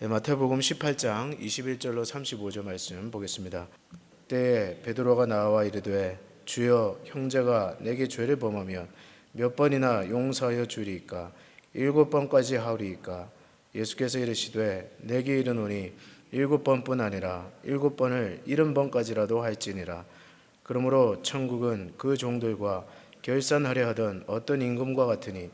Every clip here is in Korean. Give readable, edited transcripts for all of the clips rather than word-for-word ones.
마태복음 18장 21절로 35절 말씀 보겠습니다. 그때 베드로가 나와 이르되 주여, 형제가 내게 죄를 범하면 몇 번이나 용서하여 주리이까? 7번까지 하오리이까? 예수께서 이르시되 내게 이르노니 7번뿐 아니라 7번을 70번까지라도 할지니라. 그러므로 천국은 그 종들과 결산하려 하던 어떤 임금과 같으니,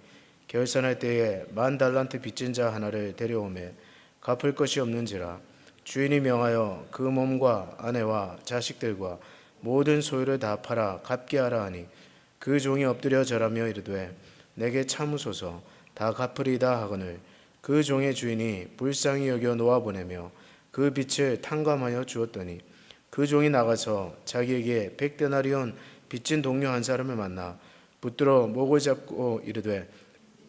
결산할 때에 10,000달란트 빚진 자 하나를 데려오매 갚을 것이 없는지라. 주인이 명하여 그 몸과 아내와 자식들과 모든 소유를 다 팔아 갚게 하라 하니, 그 종이 엎드려 절하며 이르되 내게 참으소서, 다 갚으리이다 하거늘 그 종의 주인이 불쌍히 여겨 놓아 보내며 그 빚을 탕감하여 주었더니, 그 종이 나가서 자기에게 100데나리온 빚진 동료 한 사람을 만나 붙들어 목을 잡고 이르되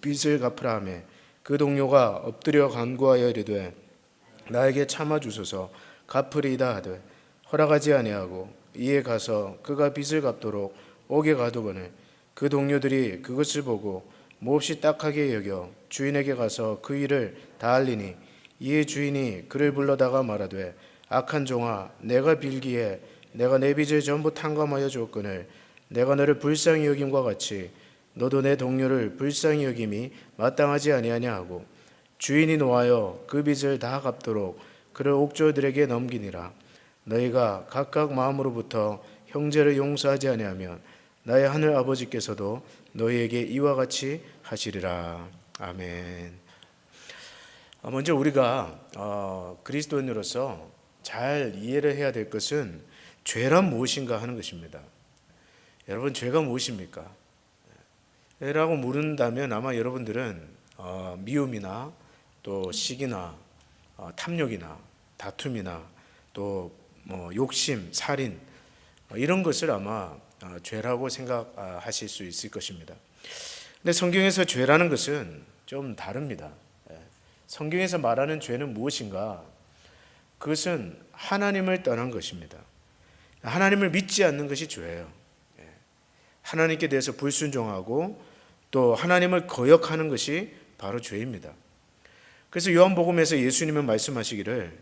빚을 갚으라 하매, 그 동료가 엎드려 간구하여 이르되 나에게 참아 주소서, 갚으리이다 하되 허락하지 아니하고, 이에 가서 그가 빚을 갚도록 옥에 가두거늘 그 동료들이 그것을 보고 몹시 딱하게 여겨 주인에게 가서 그 일을 다 알리니, 이에 주인이 그를 불러다가 말하되 악한 종아, 내가 빌기에 내가 내 빚을 전부 탕감하여 주었거늘 내가 너를 불쌍히 여김과 같이 너도 내 동료를 불쌍히 여김이 마땅하지 아니하냐 하고, 주인이 노하여 그 빚을 다 갚도록 그를 옥졸들에게 넘기니라. 너희가 각각 마음으로부터 형제를 용서하지 아니하면 나의 하늘 아버지께서도 너희에게 이와 같이 하시리라. 아멘. 먼저 우리가 그리스도인으로서 잘 이해를 해야 될 것은 죄란 무엇인가 하는 것입니다. 여러분, 죄가 무엇입니까? 라고 물은다면 아마 여러분들은 미움이나 또 시기나 탐욕이나 다툼이나 또 욕심, 살인 이런 것을 아마 죄라고 생각하실 수 있을 것입니다. 근데 성경에서 죄라는 것은 좀 다릅니다. 성경에서 말하는 죄는 무엇인가? 그것은 하나님을 떠난 것입니다. 하나님을 믿지 않는 것이 죄예요. 하나님께 대해서 불순종하고 또 하나님을 거역하는 것이 바로 죄입니다. 그래서 요한복음에서 예수님은 말씀하시기를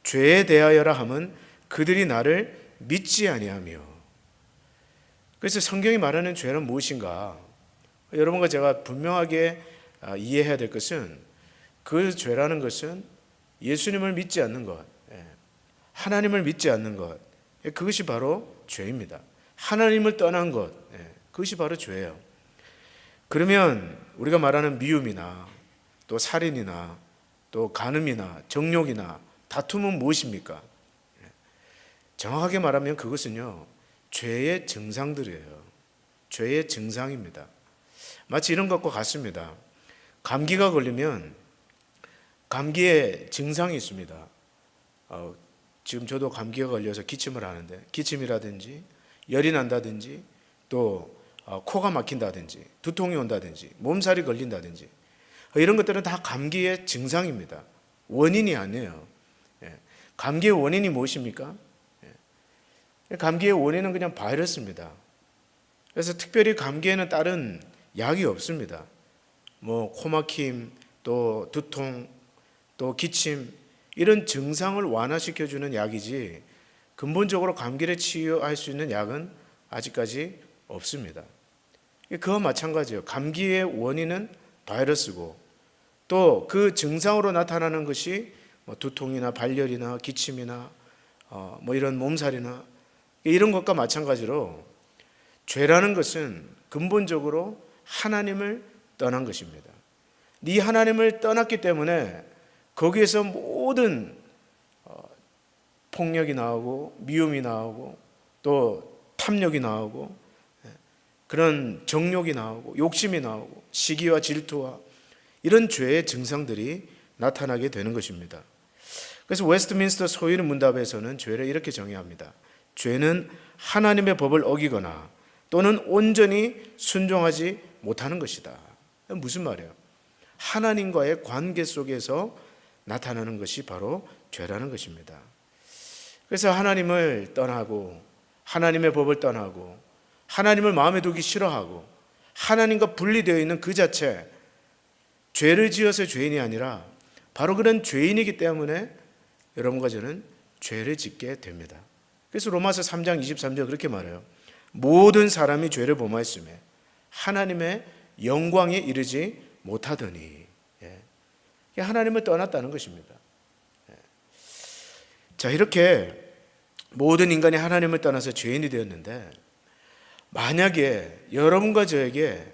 죄에 대하여라 함은 그들이 나를 믿지 아니하며. 그래서 성경이 말하는 죄는 무엇인가? 여러분과 제가 분명하게 이해해야 될 것은, 그 죄라는 것은 예수님을 믿지 않는 것, 하나님을 믿지 않는 것, 그것이 바로 죄입니다. 하나님을 떠난 것, 그것이 바로 죄예요. 그러면 우리가 말하는 미움이나 또 살인이나 또 간음이나 정욕이나 다툼은 무엇입니까? 정확하게 말하면 그것은요, 죄의 증상들이에요. 죄의 증상입니다. 마치 이런 것과 같습니다. 감기가 걸리면 감기의 증상이 있습니다. 지금 저도 감기가 걸려서 기침을 하는데, 기침이라든지 열이 난다든지 또 코가 막힌다든지 두통이 온다든지 몸살이 걸린다든지 이런 것들은 다 감기의 증상입니다. 원인이 아니에요. 감기의 원인이 무엇입니까? 감기의 원인은 그냥 바이러스입니다. 그래서 특별히 감기에는 다른 약이 없습니다. 코막힘, 또 두통, 또 기침 이런 증상을 완화시켜주는 약이지 근본적으로 감기를 치유할 수 있는 약은 아직까지 없습니다. 그와 마찬가지예요. 감기의 원인은 바이러스고 또 그 증상으로 나타나는 것이 두통이나 발열이나 기침이나 이런 몸살이나 이런 것과 마찬가지로 죄라는 것은 근본적으로 하나님을 떠난 것입니다. 네 하나님을 떠났기 때문에 거기에서 모든 폭력이 나오고 미움이 나오고 또 탐욕이 나오고 그런 정욕이 나오고 욕심이 나오고 시기와 질투와 이런 죄의 증상들이 나타나게 되는 것입니다. 그래서 웨스트민스터 소위의 문답에서는 죄를 이렇게 정의합니다. 죄는 하나님의 법을 어기거나 또는 온전히 순종하지 못하는 것이다. 무슨 말이에요? 하나님과의 관계 속에서 나타나는 것이 바로 죄라는 것입니다. 그래서 하나님을 떠나고 하나님의 법을 떠나고 하나님을 마음에 두기 싫어하고 하나님과 분리되어 있는 그 자체, 죄를 지어서 죄인이 아니라 바로 그런 죄인이기 때문에 여러분과 저는 죄를 짓게 됩니다. 그래서 로마서 3장 23절 그렇게 말해요. 모든 사람이 죄를 범하였으며 하나님의 영광에 이르지 못하더니. 하나님을 떠났다는 것입니다. 자, 이렇게 모든 인간이 하나님을 떠나서 죄인이 되었는데, 만약에 여러분과 저에게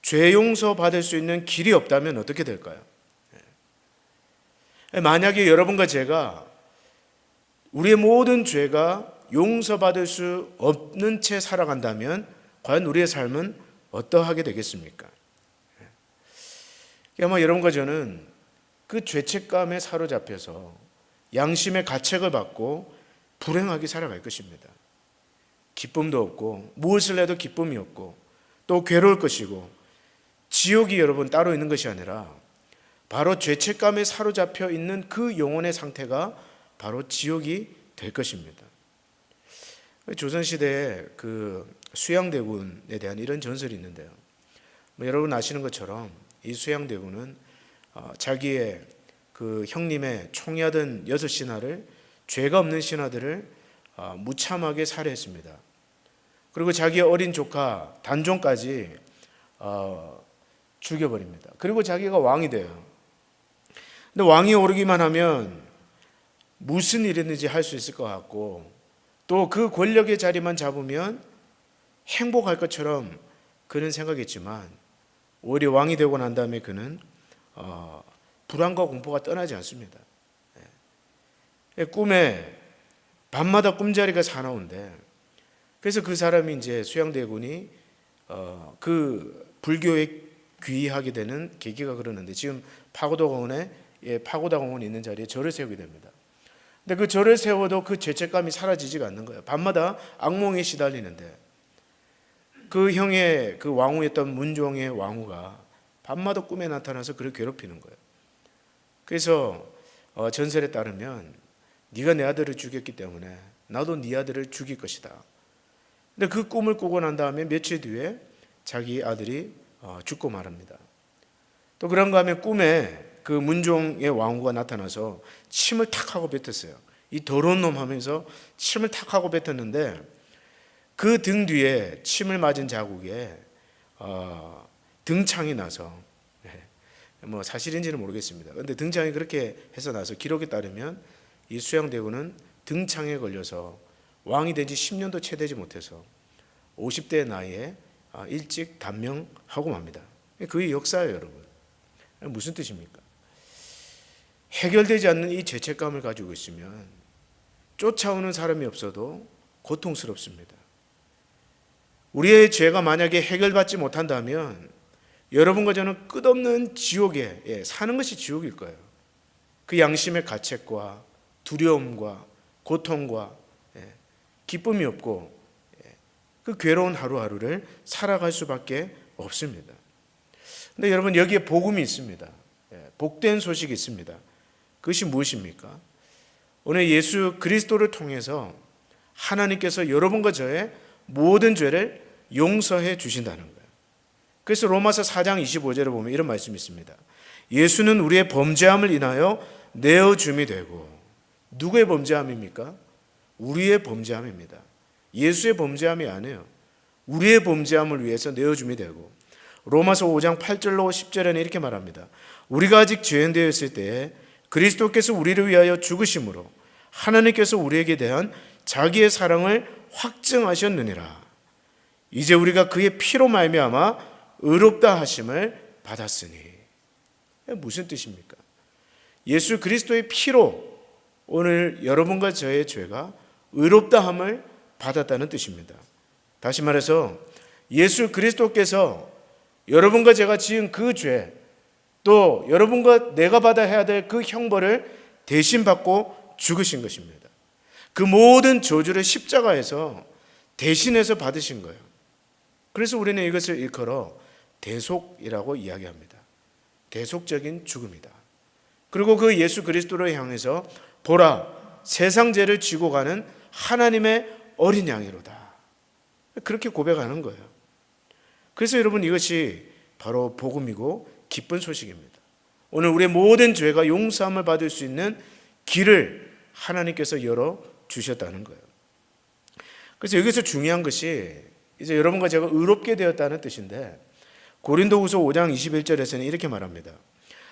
죄 용서 받을 수 있는 길이 없다면 어떻게 될까요? 만약에 여러분과 제가 우리의 모든 죄가 용서받을 수 없는 채 살아간다면 과연 우리의 삶은 어떠하게 되겠습니까? 아마 여러분과 저는 그 죄책감에 사로잡혀서 양심의 가책을 받고 불행하게 살아갈 것입니다. 기쁨도 없고 무엇을 해도 기쁨이 없고 또 괴로울 것이고, 지옥이 여러분 따로 있는 것이 아니라 바로 죄책감에 사로잡혀 있는 그 영혼의 상태가 바로 지옥이 될 것입니다. 조선시대에 그 수양대군에 대한 이런 전설이 있는데요. 여러분 아시는 것처럼 이 수양대군은 자기의 그 형님의 총이하던 6신하를, 죄가 없는 신하들을 무참하게 살해했습니다. 그리고 자기의 어린 조카 단종까지 죽여버립니다. 그리고 자기가 왕이 돼요. 근데 왕이 오르기만 하면 무슨 일이든지 할 수 있을 것 같고, 또 그 권력의 자리만 잡으면 행복할 것처럼 그는 생각했지만, 오히려 왕이 되고 난 다음에 그는 불안과 공포가 떠나지 않습니다. 꿈에 밤마다 꿈자리가 사나운데, 그래서 그 사람이 이제 수양대군이 그 불교에 귀의하게 되는 계기가 그러는데, 지금 파고다공원에 파고다공원이 있는 자리에 절을 세우게 됩니다. 근데 그 절을 세워도 그 죄책감이 사라지지가 않는 거예요. 밤마다 악몽에 시달리는데, 그 형의 그 왕후였던 문종의 왕후가 밤마다 꿈에 나타나서 그를 괴롭히는 거예요. 그래서 전설에 따르면 네가 내 아들을 죽였기 때문에 나도 네 아들을 죽일 것이다. 근데 그 꿈을 꾸고 난 다음에 며칠 뒤에 자기 아들이 죽고 말합니다. 또 그런가 하면 꿈에 그 문종의 왕후가 나타나서 침을 탁 하고 뱉었어요. 이 더러운 놈 하면서 침을 탁 하고 뱉었는데, 그 등 뒤에 침을 맞은 자국에 등창이 나서, 뭐 사실인지는 모르겠습니다. 그런데 등창이 그렇게 해서 나서 기록에 따르면 이 수양대군은 등창에 걸려서 왕이 된 지 10년도 채 되지 못해서 50대 나이에 일찍 단명하고 맙니다. 그게 역사예요, 여러분. 무슨 뜻입니까? 해결되지 않는 이 죄책감을 가지고 있으면 쫓아오는 사람이 없어도 고통스럽습니다. 우리의 죄가 만약에 해결받지 못한다면 여러분과 저는 끝없는 지옥에 사는 것이 지옥일 거예요. 그 양심의 가책과 두려움과 고통과 기쁨이 없고 그 괴로운 하루하루를 살아갈 수밖에 없습니다. 근데 여러분, 여기에 복음이 있습니다. 복된 소식이 있습니다. 그것이 무엇입니까? 오늘 예수 그리스도를 통해서 하나님께서 여러분과 저의 모든 죄를 용서해 주신다는 거예요. 그래서 로마서 4장 25절에 보면 이런 말씀이 있습니다. 예수는 우리의 범죄함을 인하여 내어줌이 되고. 누구의 범죄함입니까? 우리의 범죄함입니다. 예수의 범죄함이 아니에요. 우리의 범죄함을 위해서 내어줌이 되고. 로마서 5장 8절로 10절에는 이렇게 말합니다. 우리가 아직 죄인 되었을 때에 그리스도께서 우리를 위하여 죽으심으로 하나님께서 우리에게 대한 자기의 사랑을 확증하셨느니라. 이제 우리가 그의 피로 말미암아 의롭다 하심을 받았으니. 무슨 뜻입니까? 예수 그리스도의 피로 오늘 여러분과 저의 죄가 의롭다함을 받았다는 뜻입니다. 다시 말해서 예수 그리스도께서 여러분과 제가 지은 그 죄, 또 여러분과 내가 받아야 해야 될 그 형벌을 대신 받고 죽으신 것입니다. 그 모든 저주를 십자가에서 대신해서 받으신 거예요. 그래서 우리는 이것을 일컬어 대속이라고 이야기합니다. 대속적인 죽음이다. 그리고 그 예수 그리스도를 향해서 보라, 세상 죄를 지고 가는 하나님의 어린 양이로다. 그렇게 고백하는 거예요. 그래서 여러분, 이것이 바로 복음이고 기쁜 소식입니다. 오늘 우리의 모든 죄가 용서함을 받을 수 있는 길을 하나님께서 열어 주셨다는 거예요. 그래서 여기서 중요한 것이 이제 여러분과 제가 의롭게 되었다는 뜻인데, 고린도후서 5장 21절에서는 이렇게 말합니다.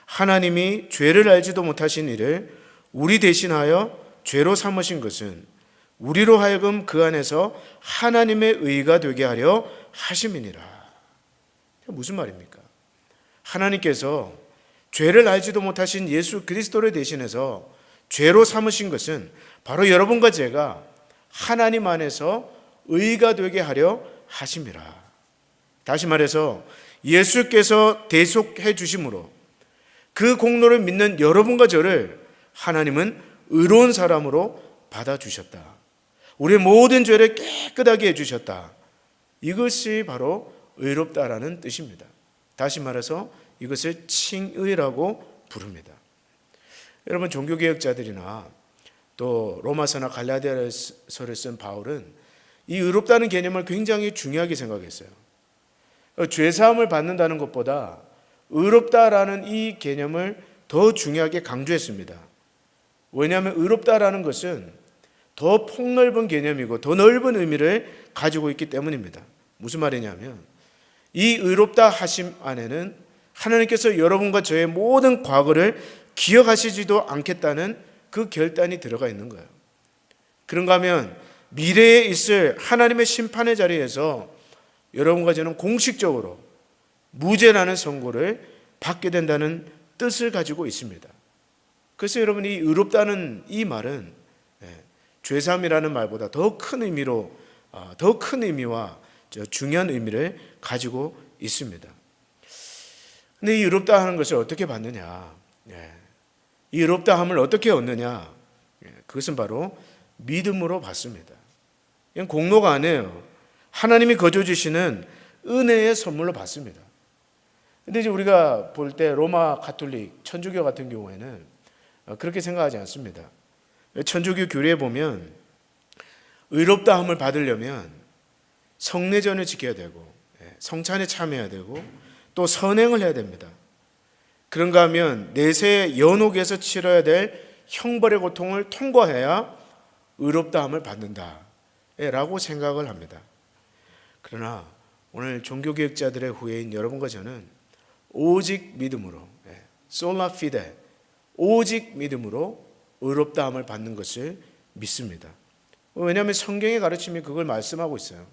하나님이 죄를 알지도 못하신 이를 우리 대신하여 죄로 삼으신 것은 우리로 하여금 그 안에서 하나님의 의가 되게 하려 하심이니라. 무슨 말입니까? 하나님께서 죄를 알지도 못하신 예수 그리스도를 대신해서 죄로 삼으신 것은 바로 여러분과 제가 하나님 안에서 의가 되게 하려 하심이라. 다시 말해서 예수께서 대속해 주심으로 그 공로를 믿는 여러분과 저를 하나님은 의로운 사람으로 받아주셨다. 우리의 모든 죄를 깨끗하게 해주셨다. 이것이 바로 의롭다라는 뜻입니다. 다시 말해서 이것을 칭의라고 부릅니다. 여러분, 종교개혁자들이나 또 로마서나 갈라디아서를 쓴 바울은 이 의롭다는 개념을 굉장히 중요하게 생각했어요. 죄사함을 받는다는 것보다 의롭다라는 이 개념을 더 중요하게 강조했습니다. 왜냐하면 의롭다라는 것은 더 폭넓은 개념이고 더 넓은 의미를 가지고 있기 때문입니다. 무슨 말이냐면 이 의롭다 하심 안에는 하나님께서 여러분과 저의 모든 과거를 기억하시지도 않겠다는 그 결단이 들어가 있는 거예요. 그런가 하면 미래에 있을 하나님의 심판의 자리에서 여러분과 저는 공식적으로 무죄라는 선고를 받게 된다는 뜻을 가지고 있습니다. 그래서 여러분이 의롭다는 이 말은 죄사함이라는 말보다 더 큰 의미로, 더 큰 의미와 중요한 의미를 가지고 있습니다. 근데 이 의롭다 하는 것을 어떻게 받느냐? 이 의롭다함을 어떻게 얻느냐? 그것은 바로 믿음으로 받습니다. 이건 공로가 아니에요. 하나님이 거저 주시는 은혜의 선물로 받습니다. 근데 이제 우리가 볼 때 로마 가톨릭, 천주교 같은 경우에는 그렇게 생각하지 않습니다. 천주교 교리에 보면 의롭다함을 받으려면 성례전을 지켜야 되고 성찬에 참여해야 되고 또 선행을 해야 됩니다. 그런가 하면 내세 연옥에서 치러야 될 형벌의 고통을 통과해야 의롭다함을 받는다라고 생각을 합니다. 그러나 오늘 종교개혁자들의 후예인 여러분과 저는 오직 믿음으로, 솔라 피데, 오직 믿음으로 의롭다함을 받는 것을 믿습니다. 왜냐하면 성경의 가르침이 그걸 말씀하고 있어요.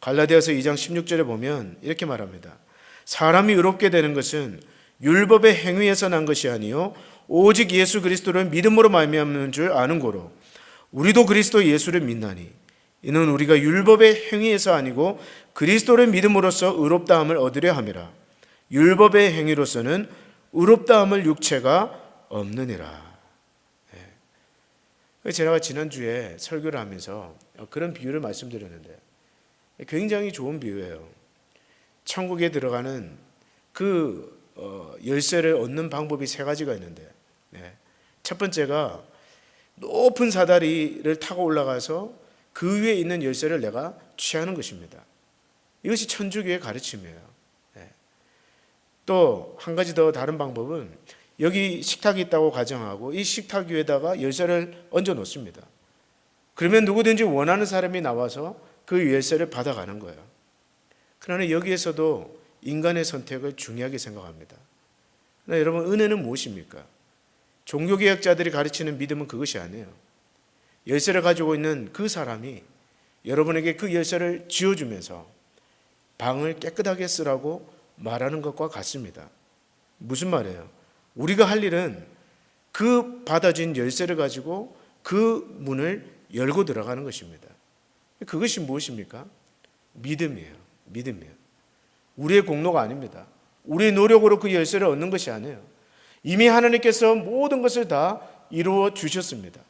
갈라디아서 2장 16절에 보면 이렇게 말합니다. 사람이 의롭게 되는 것은 율법의 행위에서 난 것이 아니요 오직 예수 그리스도를 믿음으로 말미암는 줄 아는 고로 우리도 그리스도 예수를 믿나니 이는 우리가 율법의 행위에서 아니고 그리스도를 믿음으로써 의롭다함을 얻으려 함이라. 율법의 행위로서는 의롭다함을 육체가 없느니라. 제가 지난주에 설교를 하면서 그런 비유를 말씀드렸는데 굉장히 좋은 비유예요. 천국에 들어가는 그 열쇠를 얻는 방법이 세 가지가 있는데, 첫 번째가 높은 사다리를 타고 올라가서 그 위에 있는 열쇠를 내가 취하는 것입니다. 이것이 천주교의 가르침이에요. 또 한 가지 더 다른 방법은 여기 식탁이 있다고 가정하고 이 식탁 위에다가 열쇠를 얹어 놓습니다. 그러면 누구든지 원하는 사람이 나와서 그 열쇠를 받아가는 거예요. 그러나 여기에서도 인간의 선택을 중요하게 생각합니다. 그러나 여러분, 은혜는 무엇입니까? 종교개혁자들이 가르치는 믿음은 그것이 아니에요. 열쇠를 가지고 있는 그 사람이 여러분에게 그 열쇠를 쥐어주면서 방을 깨끗하게 쓰라고 말하는 것과 같습니다. 무슨 말이에요? 우리가 할 일은 그 받아진 열쇠를 가지고 그 문을 열고 들어가는 것입니다. 그것이 무엇입니까? 믿음이에요. 믿음이에요. 우리의 공로가 아닙니다. 우리의 노력으로 그 열쇠를 얻는 것이 아니에요. 이미 하나님께서 모든 것을 다 이루어 주셨습니다.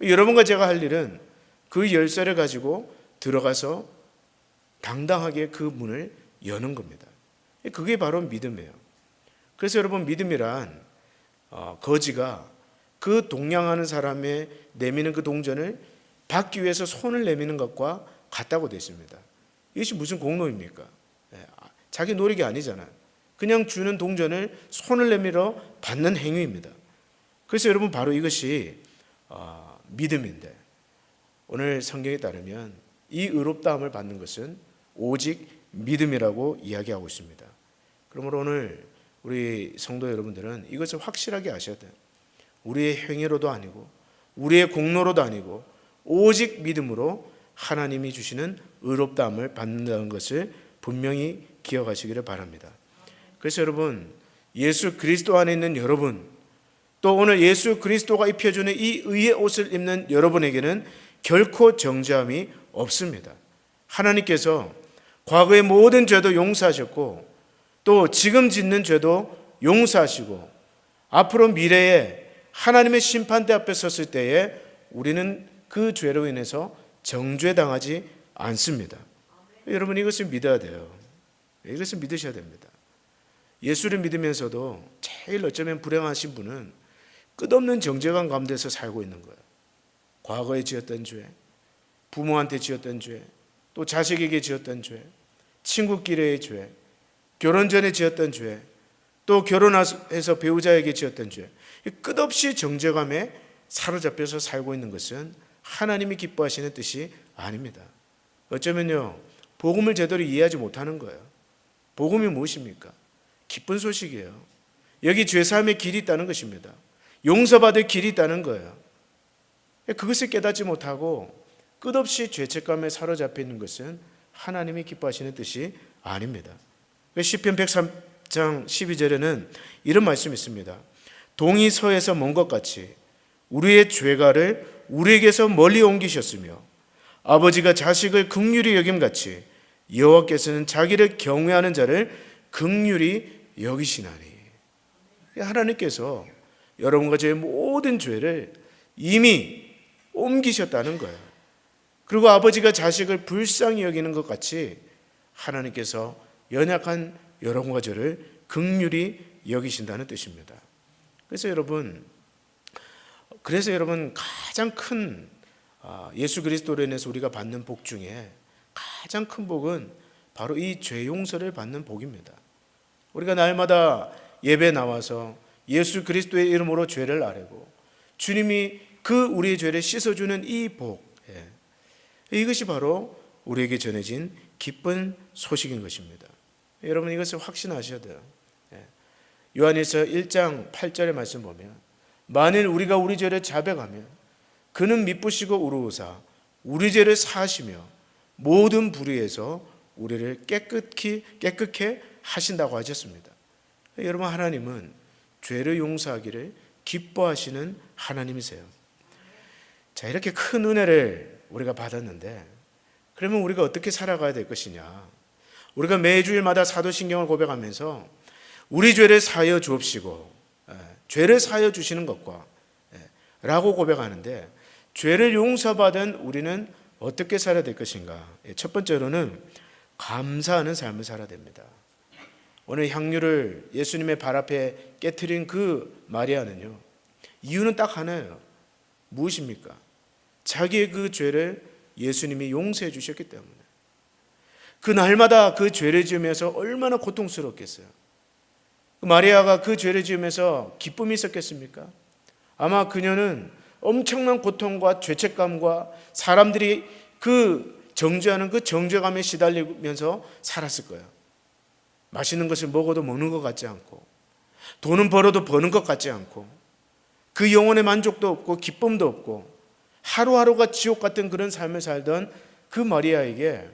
여러분과 제가 할 일은 그 열쇠를 가지고 들어가서 당당하게 그 문을 여는 겁니다. 그게 바로 믿음이에요. 그래서 여러분, 믿음이란 거지가 그 동냥하는 사람의 내미는 그 동전을 받기 위해서 손을 내미는 것과 같다고 되어 있습니다. 이것이 무슨 공로입니까? 자기 노력이 아니잖아요. 그냥 주는 동전을 손을 내밀어 받는 행위입니다. 그래서 여러분 바로 이것이 믿음인데, 오늘 성경에 따르면 이 의롭다함을 받는 것은 오직 믿음이라고 이야기하고 있습니다. 그러므로 오늘 우리 성도 여러분들은 이것을 확실하게 아셔야 돼요. 우리의 행위로도 아니고 우리의 공로로도 아니고 오직 믿음으로 하나님이 주시는 의롭다함을 받는다는 것을 분명히 기억하시기를 바랍니다. 그래서 여러분, 예수 그리스도 안에 있는 여러분, 또 오늘 예수 그리스도가 입혀주는 이 의의 옷을 입는 여러분에게는 결코 정죄함이 없습니다. 하나님께서 과거의 모든 죄도 용서하셨고 또 지금 짓는 죄도 용서하시고 앞으로 미래에 하나님의 심판대 앞에 섰을 때에 우리는 그 죄로 인해서 정죄당하지 않습니다. 여러분, 이것을 믿어야 돼요. 이것을 믿으셔야 됩니다. 예수를 믿으면서도 제일 어쩌면 불행하신 분은 끝없는 정죄감 가운데서 살고 있는 거예요. 과거에 지었던 죄, 부모한테 지었던 죄, 또 자식에게 지었던 죄, 친구끼리의 죄, 결혼 전에 지었던 죄, 또 결혼해서 배우자에게 지었던 죄, 끝없이 정죄감에 사로잡혀서 살고 있는 것은 하나님이 기뻐하시는 뜻이 아닙니다. 어쩌면요, 복음을 제대로 이해하지 못하는 거예요. 복음이 무엇입니까? 기쁜 소식이에요. 여기 죄사함의 길이 있다는 것입니다. 용서받을 길이 있다는 거예요. 그것을 깨닫지 못하고 끝없이 죄책감에 사로잡혀 있는 것은 하나님이 기뻐하시는 뜻이 아닙니다. 시편 103장 12절에는 이런 말씀이 있습니다. 동이 서에서 먼 것 같이 우리의 죄가를 우리에게서 멀리 옮기셨으며 아버지가 자식을 긍휼히 여김같이 여호와께서는 자기를 경외하는 자를 긍휼히 여기시나니. 하나님께서 여러분과 저의 모든 죄를 이미 옮기셨다는 거예요. 그리고 아버지가 자식을 불쌍히 여기는 것 같이 하나님께서 연약한 여러분과 저를 긍휼히 여기신다는 뜻입니다. 그래서 여러분 가장 큰 예수 그리스도로 인해서 우리가 받는 복 중에 가장 큰 복은 바로 이 죄 용서를 받는 복입니다. 우리가 날마다 예배 나와서 예수 그리스도의 이름으로 죄를 아뢰고 주님이 그 우리의 죄를 씻어주는 이 복, 이것이 바로 우리에게 전해진 기쁜 소식인 것입니다. 여러분, 이것을 확신하셔야 돼요. 요한일서 1장 8절의 말씀 보면 만일 우리가 우리 죄를 자백하면 그는 미쁘시고 우루우사 우리 죄를 사하시며 모든 불의에서 우리를 깨끗게 하신다고 하셨습니다. 여러분, 하나님은 죄를 용서하기를 기뻐하시는 하나님이세요. 자, 이렇게 큰 은혜를 우리가 받았는데 그러면 우리가 어떻게 살아가야 될 것이냐? 우리가 매주일마다 사도신경을 고백하면서 우리 죄를 사하여 주옵시고 죄를 사하여 주시는 것과 라고 고백하는데 죄를 용서받은 우리는 어떻게 살아야 될 것인가? 첫 번째로는 감사하는 삶을 살아야 됩니다. 오늘 향유를 예수님의 발 앞에 깨트린 그 마리아는요, 이유는 딱 하나예요. 무엇입니까? 자기의 그 죄를 예수님이 용서해 주셨기 때문에. 그 날마다 그 죄를 지으면서 얼마나 고통스럽겠어요. 마리아가 그 죄를 지으면서 기쁨이 있었겠습니까? 아마 그녀는 엄청난 고통과 죄책감과 사람들이 그 정죄하는 그 정죄감에 시달리면서 살았을 거예요. 맛있는 것을 먹어도 먹는 것 같지 않고 돈은 벌어도 버는 것 같지 않고 그 영혼의 만족도 없고 기쁨도 없고 하루하루가 지옥 같은 그런 삶을 살던 그 마리아에게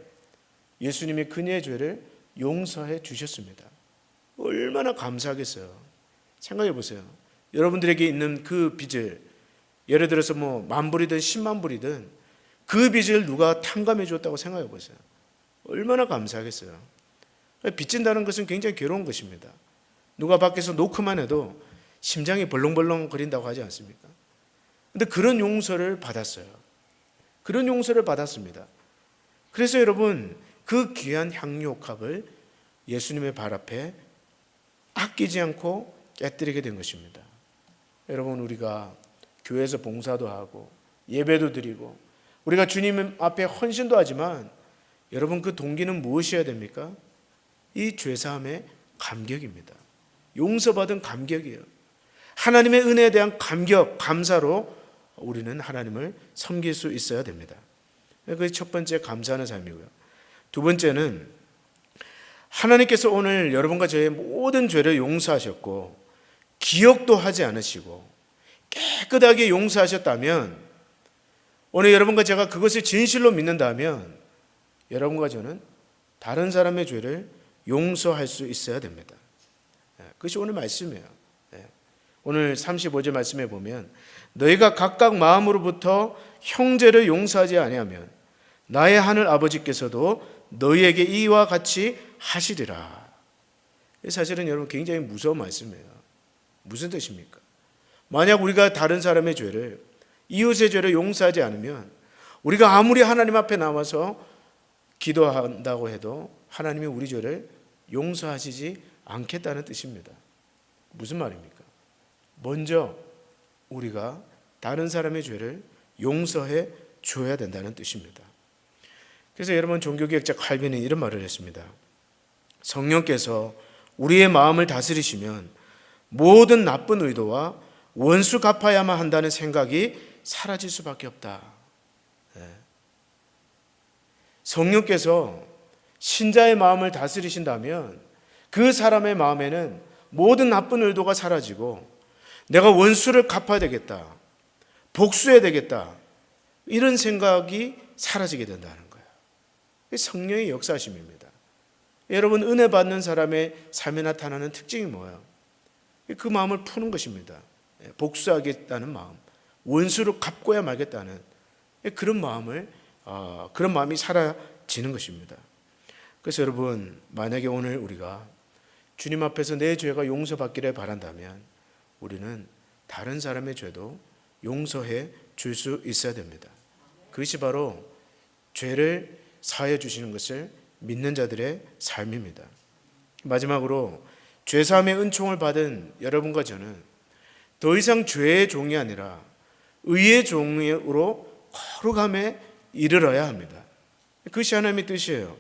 예수님이 그녀의 죄를 용서해 주셨습니다. 얼마나 감사하겠어요. 생각해 보세요. 여러분들에게 있는 그 빚을, 예를 들어서 뭐 10,000불이든 100,000불이든 그 빚을 누가 탕감해 줬다고 생각해 보세요. 얼마나 감사하겠어요. 빚진다는 것은 굉장히 괴로운 것입니다. 누가 밖에서 노크만 해도 심장이 벌렁벌렁 거린다고 하지 않습니까? 그런데 그런 용서를 받았어요. 그런 용서를 받았습니다. 그래서 여러분, 그 귀한 향유옥합을 예수님의 발 앞에 아끼지 않고 깨뜨리게 된 것입니다. 여러분, 우리가 교회에서 봉사도 하고 예배도 드리고 우리가 주님 앞에 헌신도 하지만 여러분, 그 동기는 무엇이어야 됩니까? 이 죄사함에 감격입니다. 용서받은 감격이에요. 하나님의 은혜에 대한 감격, 감사로 우리는 하나님을 섬길 수 있어야 됩니다. 그게 첫 번째 감사하는 삶이고요. 두 번째는 하나님께서 오늘 여러분과 저의 모든 죄를 용서하셨고 기억도 하지 않으시고 깨끗하게 용서하셨다면, 오늘 여러분과 제가 그것을 진실로 믿는다면 여러분과 저는 다른 사람의 죄를 용서할 수 있어야 됩니다. 그것이 오늘 말씀이에요. 오늘 35절 말씀에 보면 너희가 각각 마음으로부터 형제를 용서하지 아니하면 나의 하늘 아버지께서도 너희에게 이와 같이 하시리라. 사실은 여러분 굉장히 무서운 말씀이에요. 무슨 뜻입니까? 만약 우리가 다른 사람의 죄를, 이웃의 죄를 용서하지 않으면 우리가 아무리 하나님 앞에 나와서 기도한다고 해도 하나님이 우리 죄를 용서하시지 않겠다는 뜻입니다. 무슨 말입니까? 먼저 우리가 다른 사람의 죄를 용서해 줘야 된다는 뜻입니다. 그래서 여러분, 종교개혁자 칼빈은 이런 말을 했습니다. 성령께서 우리의 마음을 다스리시면 모든 나쁜 의도와 원수 갚아야만 한다는 생각이 사라질 수밖에 없다. 성령께서 신자의 마음을 다스리신다면 그 사람의 마음에는 모든 나쁜 의도가 사라지고 내가 원수를 갚아야 되겠다, 복수해야 되겠다, 이런 생각이 사라지게 된다는 거예요. 성령의 역사심입니다. 여러분, 은혜 받는 사람의 삶에 나타나는 특징이 뭐예요? 그 마음을 푸는 것입니다. 복수하겠다는 마음, 원수를 갚고야 말겠다는 그런 마음이 사라지는 것입니다. 그래서 여러분, 만약에 오늘 우리가 주님 앞에서 내 죄가 용서받기를 바란다면 우리는 다른 사람의 죄도 용서해 줄 수 있어야 됩니다. 그것이 바로 죄를 사하여 주시는 것을 믿는 자들의 삶입니다. 마지막으로 죄사함의 은총을 받은 여러분과 저는 더 이상 죄의 종이 아니라 의의 종으로 거룩함에 이르러야 합니다. 그것이 하나님의 뜻이에요.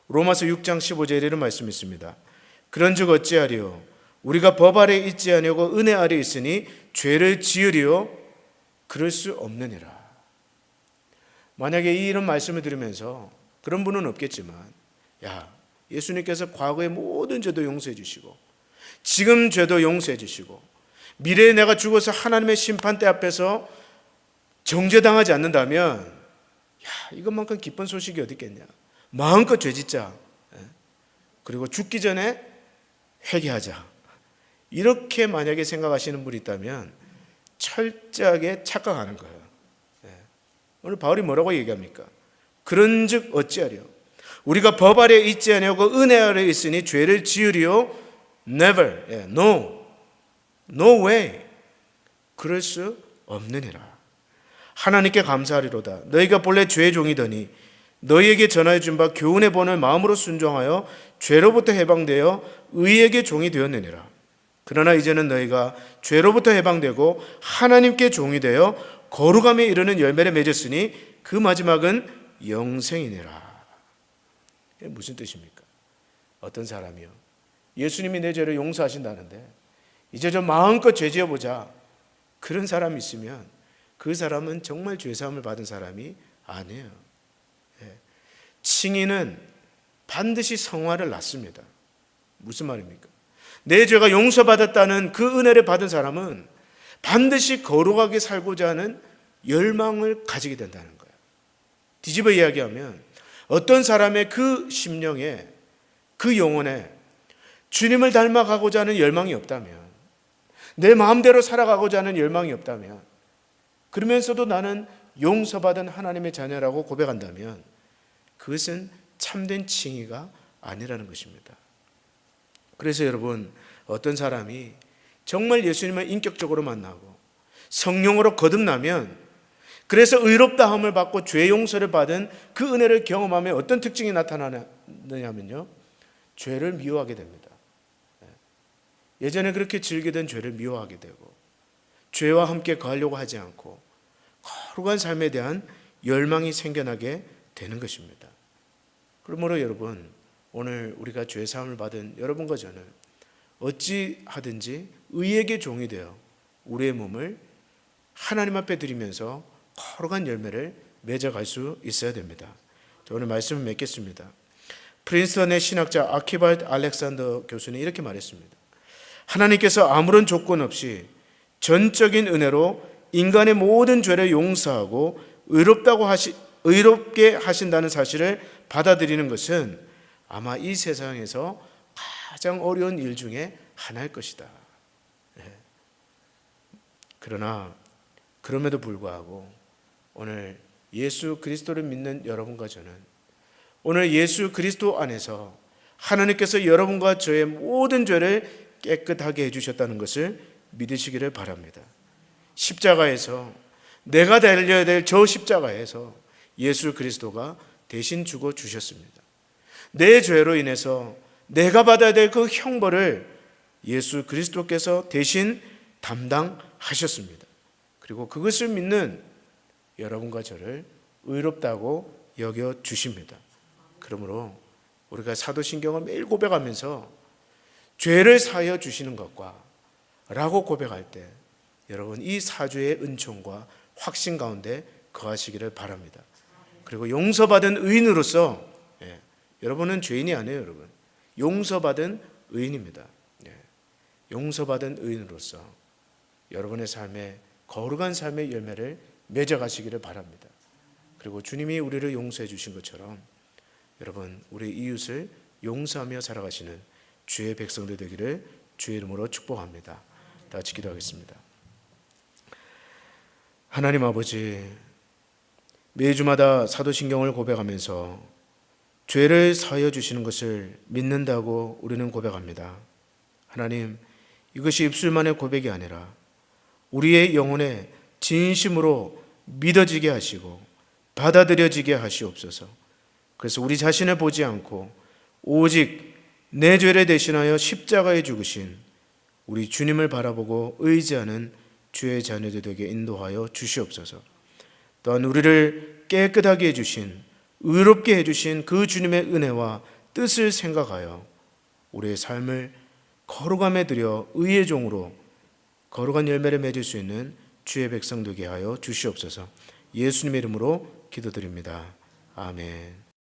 로마서 6장 15절에 이런 말씀이 있습니다. 그런즉 어찌하리요? 우리가 법 아래 있지 아니하고 은혜 아래 있으니 죄를 지으리요? 그럴 수 없느니라. 만약에 이런 말씀을 들으면서 그런 분은 없겠지만, 예수님께서 과거의 모든 죄도 용서해 주시고 지금 죄도 용서해 주시고 미래에 내가 죽어서 하나님의 심판대 앞에서 정죄당하지 않는다면 이것만큼 기쁜 소식이 어디 있겠냐. 마음껏 죄짓자. 그리고 죽기 전에 회개하자. 이렇게 만약에 생각하시는 분이 있다면 철저하게 착각하는 거예요. 오늘 바울이 뭐라고 얘기합니까? 그런즉 어찌하리요? 우리가 법 아래 있지 아니하고 은혜 아래 있으니 죄를 지으리요? Never, no way. 그럴 수 없느니라. 하나님께 감사하리로다. 너희가 본래 죄의 종이더니 너희에게 전하여 준 바 교훈의 본을 마음으로 순종하여 죄로부터 해방되어 의에게 종이 되었느니라. 그러나 이제는 너희가 죄로부터 해방되고 하나님께 종이 되어 거룩함에 이르는 열매를 맺었으니 그 마지막은 영생이니라. 이게 무슨 뜻입니까? 어떤 사람이요, 예수님이 내 죄를 용서하신다는데 이제 좀 마음껏 죄 지어보자, 그런 사람이 있으면 그 사람은 정말 죄사함을 받은 사람이 아니에요. 칭의는 반드시 성화를 낳습니다. 무슨 말입니까? 내 죄가 용서받았다는 그 은혜를 받은 사람은 반드시 거룩하게 살고자 하는 열망을 가지게 된다는 거예요. 뒤집어 이야기하면 어떤 사람의 그 심령에, 그 영혼에 주님을 닮아가고자 하는 열망이 없다면, 내 마음대로 살아가고자 하는 열망이 없다면, 그러면서도 나는 용서받은 하나님의 자녀라고 고백한다면 그것은 참된 칭의가 아니라는 것입니다. 그래서 여러분, 어떤 사람이 정말 예수님을 인격적으로 만나고 성령으로 거듭나면, 그래서 의롭다함을 받고 죄 용서를 받은 그 은혜를 경험하며 어떤 특징이 나타나느냐면요, 죄를 미워하게 됩니다. 예전에 그렇게 즐기던 죄를 미워하게 되고 죄와 함께 거하려고 하지 않고 거룩한 삶에 대한 열망이 생겨나게 되는 것입니다. 그러므로 여러분, 오늘 우리가 죄 사함을 받은 여러분과 저는 어찌하든지 의에게 종이 되어 우리의 몸을 하나님 앞에 드리면서 거룩한 열매를 맺어갈 수 있어야 됩니다. 오늘 말씀을 맺겠습니다. 프린스턴의 신학자 아키발드 알렉산더 교수는 이렇게 말했습니다. 하나님께서 아무런 조건 없이 전적인 은혜로 인간의 모든 죄를 용서하고 의롭게 하신다는 사실을 받아들이는 것은 아마 이 세상에서 가장 어려운 일 중에 하나일 것이다. 그러나 그럼에도 불구하고 오늘 예수 그리스도를 믿는 여러분과 저는 오늘 예수 그리스도 안에서 하나님께서 여러분과 저의 모든 죄를 깨끗하게 해주셨다는 것을 믿으시기를 바랍니다. 십자가에서 내가 달려야 될 저 십자가에서 예수 그리스도가 대신 죽어 주셨습니다. 내 죄로 인해서 내가 받아야 될 그 형벌을 예수 그리스도께서 대신 담당하셨습니다. 그리고 그것을 믿는 여러분과 저를 의롭다고 여겨 주십니다. 그러므로 우리가 사도신경을 매일 고백하면서 죄를 사하여 주시는 것과 라고 고백할 때 여러분 이 사죄의 은총과 확신 가운데 거하시기를 바랍니다. 그리고 용서받은 의인으로서 여러분은 죄인이 아니에요. 여러분 용서받은 의인입니다. 용서받은 의인으로서 여러분의 삶에 거룩한 삶의 열매를 맺어가시기를 바랍니다. 그리고 주님이 우리를 용서해 주신 것처럼 여러분 우리 이웃을 용서하며 살아가시는 주의 백성들 되기를 주의 이름으로 축복합니다. 다 같이 기도하겠습니다. 하나님 아버지, 매주마다 사도신경을 고백하면서 죄를 사하여 주시는 것을 믿는다고 우리는 고백합니다. 하나님, 이것이 입술만의 고백이 아니라 우리의 영혼에 진심으로 믿어지게 하시고 받아들여지게 하시옵소서. 그래서 우리 자신을 보지 않고 오직 내 죄를 대신하여 십자가에 죽으신 우리 주님을 바라보고 의지하는 주의 자녀들에게 인도하여 주시옵소서. 또한 우리를 깨끗하게 해주신, 의롭게 해주신 그 주님의 은혜와 뜻을 생각하여 우리의 삶을 거룩함에 들여 의의 종으로 거룩한 열매를 맺을 수 있는 주의 백성 되게 하여 주시옵소서. 예수님의 이름으로 기도드립니다. 아멘.